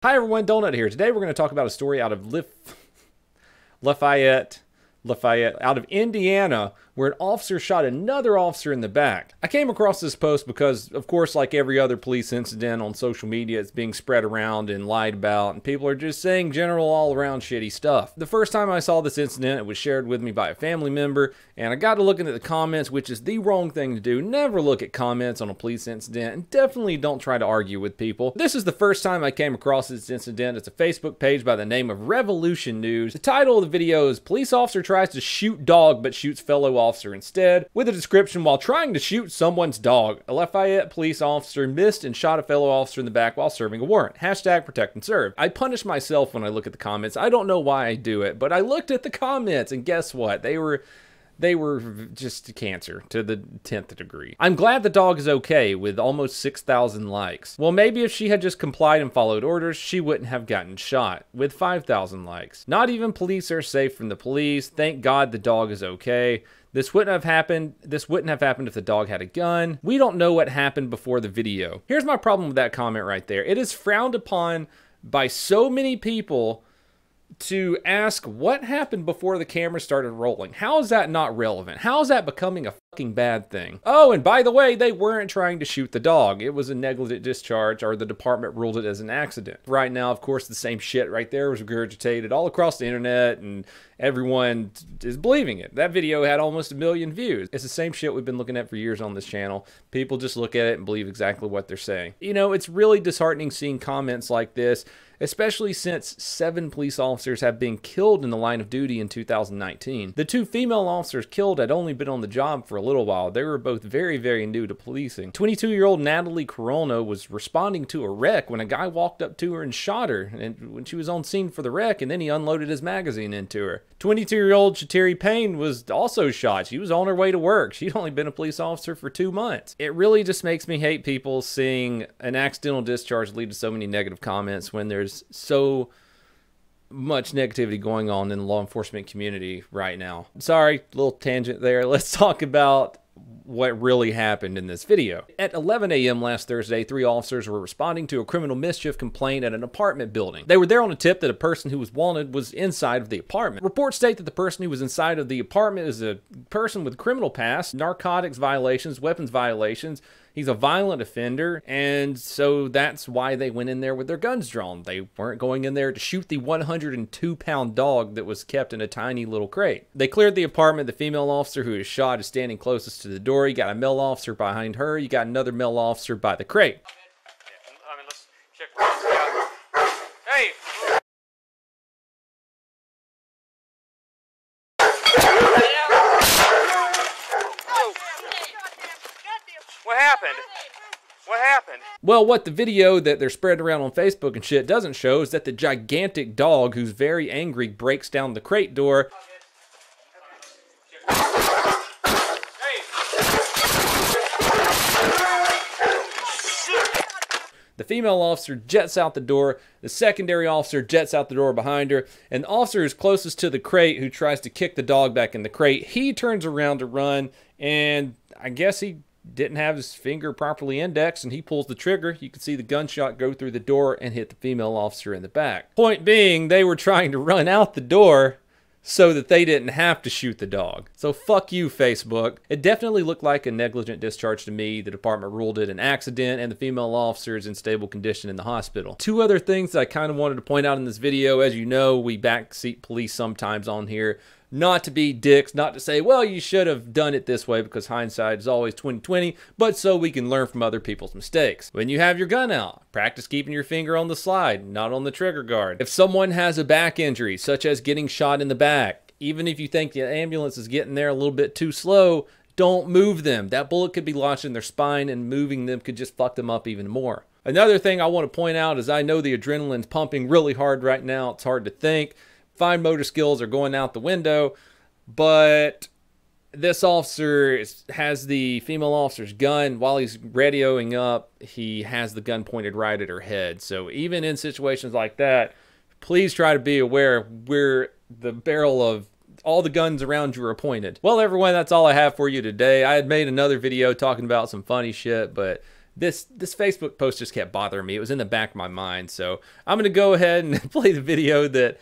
Hi everyone, Donut here. Today we're going to talk about a story out of Lafayette, out of Indiana, where an officer shot another officer in the back. I came across this post because, of course, like every other police incident on social media, it's being spread around and lied about, and people are just saying general all-around shitty stuff. The first time I saw this incident, it was shared with me by a family member, and I got to looking at the comments, which is the wrong thing to do. Never look at comments on a police incident, and definitely don't try to argue with people. This is the first time I came across this incident. It's a Facebook page by the name of Revolution News. The title of the video is "Police Officer Tries to Shoot Dog but Shoots Fellow Officer Instead," with a description: while trying to shoot someone's dog, a Lafayette police officer missed and shot a fellow officer in the back while serving a warrant. Hashtag protect and serve. I punish myself when I look at the comments. I don't know why I do it, but I looked at the comments and guess what? They were just cancer to the 10th degree. I'm glad the dog is okay with almost 6,000 likes. Well, maybe if she had just complied and followed orders, she wouldn't have gotten shot with 5,000 likes. Not even police are safe from the police. Thank God the dog is okay. This wouldn't have happened if the dog had a gun. We don't know what happened before the video. Here's my problem with that comment right there. It is frowned upon by so many people to ask what happened before the camera started rolling. How is that not relevant? How is that becoming a fucking bad thing? Oh, and by the way, they weren't trying to shoot the dog. It was a negligent discharge, or the department ruled it as an accident. Right now, of course, the same shit right there was regurgitated all across the internet, and everyone is believing it. That video had almost 1 million views. It's the same shit we've been looking at for years on this channel. People just look at it and believe exactly what they're saying. You know, it's really disheartening seeing comments like this, especially since 7 police officers have been killed in the line of duty in 2019. The 2 female officers killed had only been on the job for a little while. They were both very, very new to policing. 22-year-old Natalie Corona was responding to a wreck when a guy walked up to her and shot her, and when she was on scene for the wreck, and then he unloaded his magazine into her. 22-year-old Shatiri Payne was also shot. She was on her way to work. She'd only been a police officer for 2 months. It really just makes me hate people seeing an accidental discharge lead to so many negative comments when there's so much negativity going on in the law enforcement community right now. Sorry, little tangent there. Let's talk about what really happened in this video. At 11 a.m. last Thursday, 3 officers were responding to a criminal mischief complaint at an apartment building. They were there on a tip that a person who was wanted was inside of the apartment. Reports state that the person who was inside of the apartment is a person with criminal past, narcotics violations, weapons violations. He's a violent offender, and so that's why they went in there with their guns drawn. They weren't going in there to shoot the 102-pound dog that was kept in a tiny little crate. They cleared the apartment. The female officer who was shot is standing closest to the door. You got a male officer behind her. You got another male officer by the crate. I mean, let's check. Hey! What happened? What happened? Well, what the video that they're spreading around on Facebook and shit doesn't show is that the gigantic dog, who's very angry, breaks down the crate door. The female officer jets out the door, the secondary officer jets out the door behind her, and the officer who's closest to the crate, who tries to kick the dog back in the crate, he turns around to run, and I guess he didn't have his finger properly indexed, and he pulls the trigger. You can see the gunshot go through the door and hit the female officer in the back. Point being, they were trying to run out the door so that they didn't have to shoot the dog. So fuck you, Facebook. It definitely looked like a negligent discharge to me. The department ruled it an accident, and the female officer is in stable condition in the hospital. 2 other things that I kind of wanted to point out in this video. As you know, we backseat police sometimes on here. Not to be dicks, not to say, well, you should have done it this way, because hindsight is always 20/20, but so we can learn from other people's mistakes. When you have your gun out, practice keeping your finger on the slide, not on the trigger guard. If someone has a back injury, such as getting shot in the back, even if you think the ambulance is getting there a little bit too slow, don't move them. That bullet could be lodged in their spine, and moving them could just fuck them up even more. Another thing I want to point out is I know the adrenaline's pumping really hard right now. It's hard to think. Fine motor skills are going out the window, but this officer has the female officer's gun. While he's radioing up, he has the gun pointed right at her head. So even in situations like that, please try to be aware where the barrel of all the guns around you are pointed. Well, everyone, that's all I have for you today. I had made another video talking about some funny shit, but this Facebook post just kept bothering me. It was in the back of my mind. So I'm going to go ahead and play the video that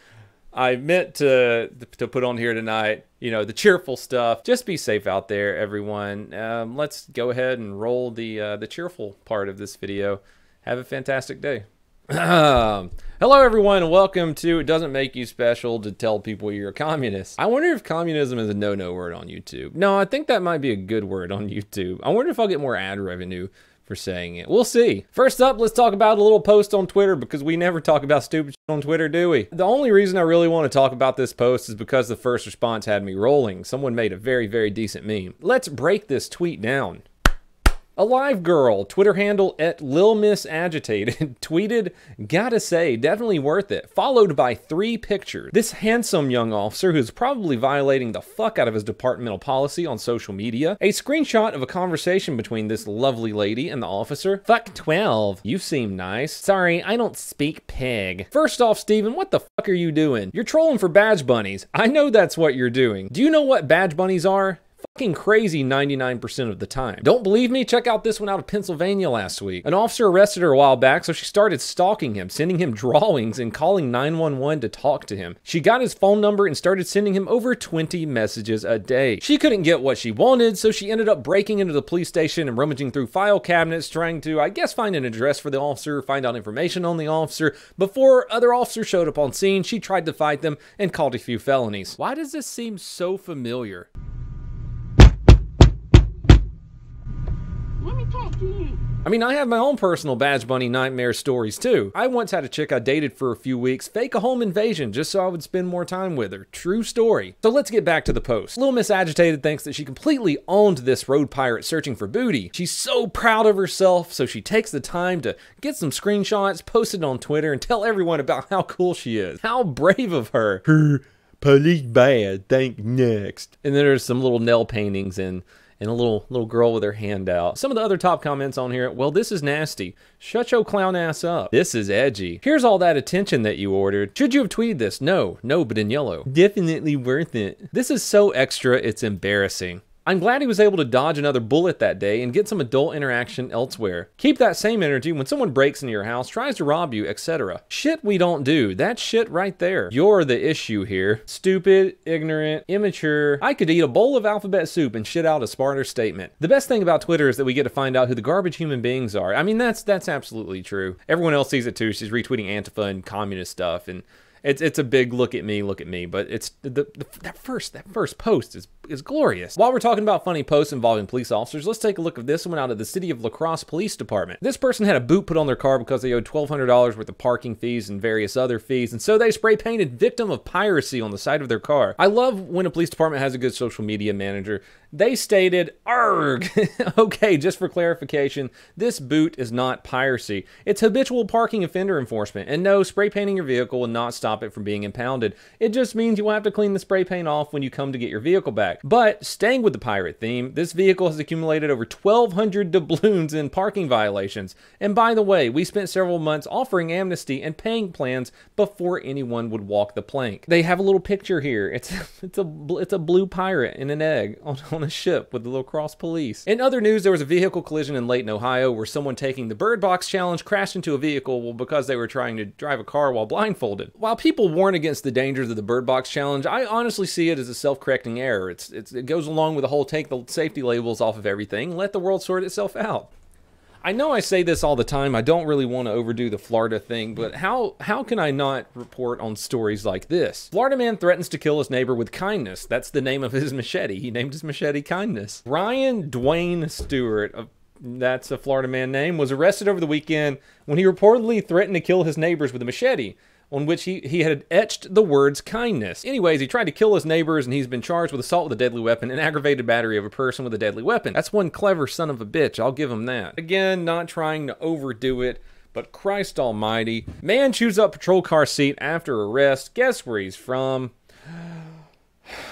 I meant to put on here tonight. You know, the cheerful stuff. Just be safe out there, everyone. Let's go ahead and roll the cheerful part of this video. Have a fantastic day. Hello, everyone, and welcome to It Doesn't Make You Special to Tell People You're a Communist. I wonder if communism is a no-no word on YouTube. No, I think that might be a good word on YouTube. I wonder if I'll get more ad revenue for saying it. We'll see. First up, let's talk about a little post on Twitter, because we never talk about stupid shit on Twitter, do we? The only reason I really want to talk about this post is because the first response had me rolling. Someone made a very, very decent meme. Let's break this tweet down. Alive Girl, Twitter handle @LilMissAgitated, tweeted, "Gotta say, definitely worth it," followed by 3 pictures. This handsome young officer who's probably violating the fuck out of his departmental policy on social media, a screenshot of a conversation between this lovely lady and the officer. "Fuck 12, you seem nice. Sorry, I don't speak pig." First off, Steven, what the fuck are you doing? You're trolling for badge bunnies. I know that's what you're doing. Do you know what badge bunnies are? Fucking crazy 99% of the time. Don't believe me? Check out this one out of Pennsylvania last week. An officer arrested her a while back, so she started stalking him, sending him drawings and calling 911 to talk to him. She got his phone number and started sending him over 20 messages a day. She couldn't get what she wanted, so she ended up breaking into the police station and rummaging through file cabinets, trying to, I guess, find an address for the officer, find out information on the officer. Before other officers showed up on scene, she tried to fight them and called a few felonies. Why does this seem so familiar? Let me talk to you. I mean, I have my own personal badge bunny nightmare stories too. I once had a chick I dated for a few weeks fake a home invasion just so I would spend more time with her. True story. So let's get back to the post. Little Miss Agitated thinks that she completely owned this road pirate searching for booty. She's so proud of herself, so she takes the time to get some screenshots, post it on Twitter, and tell everyone about how cool she is. How brave of her. Police bad, think next. And then there's some little nail paintings and a little girl with her hand out. Some of the other top comments on here, "Well, this is nasty. Shut your clown ass up. This is edgy. Here's all that attention that you ordered. Should you have tweeted this? No, but in yellow. Definitely worth it. This is so extra, it's embarrassing. I'm glad he was able to dodge another bullet that day and get some adult interaction elsewhere. Keep that same energy when someone breaks into your house, tries to rob you, etc. Shit we don't do. That shit right there. You're the issue here. Stupid, ignorant, immature. I could eat a bowl of alphabet soup and shit out a smarter statement." The best thing about Twitter is that we get to find out who the garbage human beings are. I mean, that's absolutely true. Everyone else sees it too. She's retweeting Antifa and communist stuff, and it's a big look at me, but it's that first post is glorious. While we're talking about funny posts involving police officers, let's take a look at this one out of the City of La Crosse Police Department. This person had a boot put on their car because they owed $1,200 worth of parking fees and various other fees, and so they spray painted "victim of piracy" on the side of their car. I love when a police department has a good social media manager. They stated, "Arg!" Okay, just for clarification, this boot is not piracy. It's habitual parking offender enforcement. And no, spray painting your vehicle will not stop it from being impounded. It just means you will have to clean the spray paint off when you come to get your vehicle back. But staying with the pirate theme, this vehicle has accumulated over 1,200 doubloons in parking violations. And by the way, we spent several months offering amnesty and paying plans before anyone would walk the plank. They have a little picture here. It's a blue pirate in an egg on a ship with the La Crosse police. In other news, there was a vehicle collision in Layton, Ohio, where someone taking the Bird Box Challenge crashed into a vehicle because they were trying to drive a car while blindfolded. While people warn against the dangers of the Bird Box Challenge, I honestly see it as a self-correcting error. It goes along with the whole take the safety labels off of everything, let the world sort itself out. I know I say this all the time. I don't really want to overdo the Florida thing, but how can I not report on stories like this? Florida man threatens to kill his neighbor with kindness. That's the name of his machete. He named his machete Kindness. Ryan Dwayne Stewart, that's a Florida man name, was arrested over the weekend when he reportedly threatened to kill his neighbors with a machete, on which he had etched the words kindness. Anyways, he tried to kill his neighbors, and he's been charged with assault with a deadly weapon and aggravated battery of a person with a deadly weapon. That's one clever son of a bitch, I'll give him that. Again, not trying to overdo it, but Christ almighty. Man chews up patrol car seat after arrest. Guess where he's from?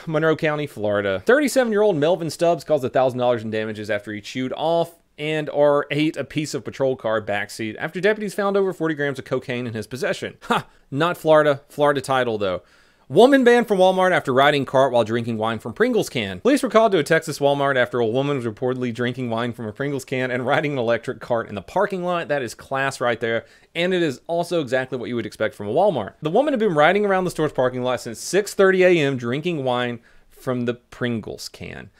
Monroe County, Florida. 37-year-old Melvin Stubbs caused $1,000 in damages after he chewed off and/or ate a piece of patrol car backseat after deputies found over 40 grams of cocaine in his possession. Ha! Not Florida. Florida title, though. Woman banned from Walmart after riding cart while drinking wine from Pringles can. Police were called to a Texas Walmart after a woman was reportedly drinking wine from a Pringles can and riding an electric cart in the parking lot. That is class right there. And it is also exactly what you would expect from a Walmart. The woman had been riding around the store's parking lot since 6:30 a.m. drinking wine from the Pringles can.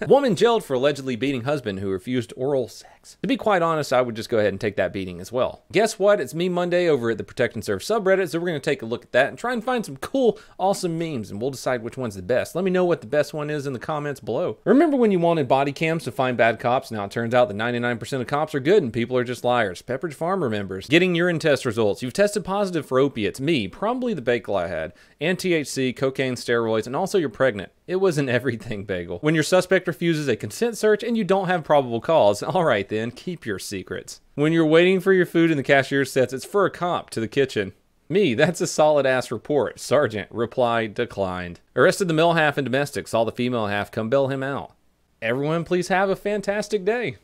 Woman jailed for allegedly beating husband who refused oral sex. To be quite honest, I would just go ahead and take that beating as well. Guess what? It's Me Monday over at the Protect and Serve subreddit, so we're going to take a look at that and try and find some cool, awesome memes, and we'll decide which one's the best. Let me know what the best one is in the comments below. Remember when you wanted body cams to find bad cops? Now it turns out that 99% of cops are good and people are just liars. Pepperidge Farm remembers. Getting urine test results. You've tested positive for opiates. Me, probably the bagel I had, and THC, cocaine, steroids, and also you're pregnant. It was an everything bagel. When your suspect refuses a consent search and you don't have probable cause, all right then, keep your secrets. When you're waiting for your food and the cashier says it's for a cop to the kitchen. Me, that's a solid ass report. Sergeant, reply declined. Arrested the male half in domestic, saw the female half come bail him out. Everyone please have a fantastic day.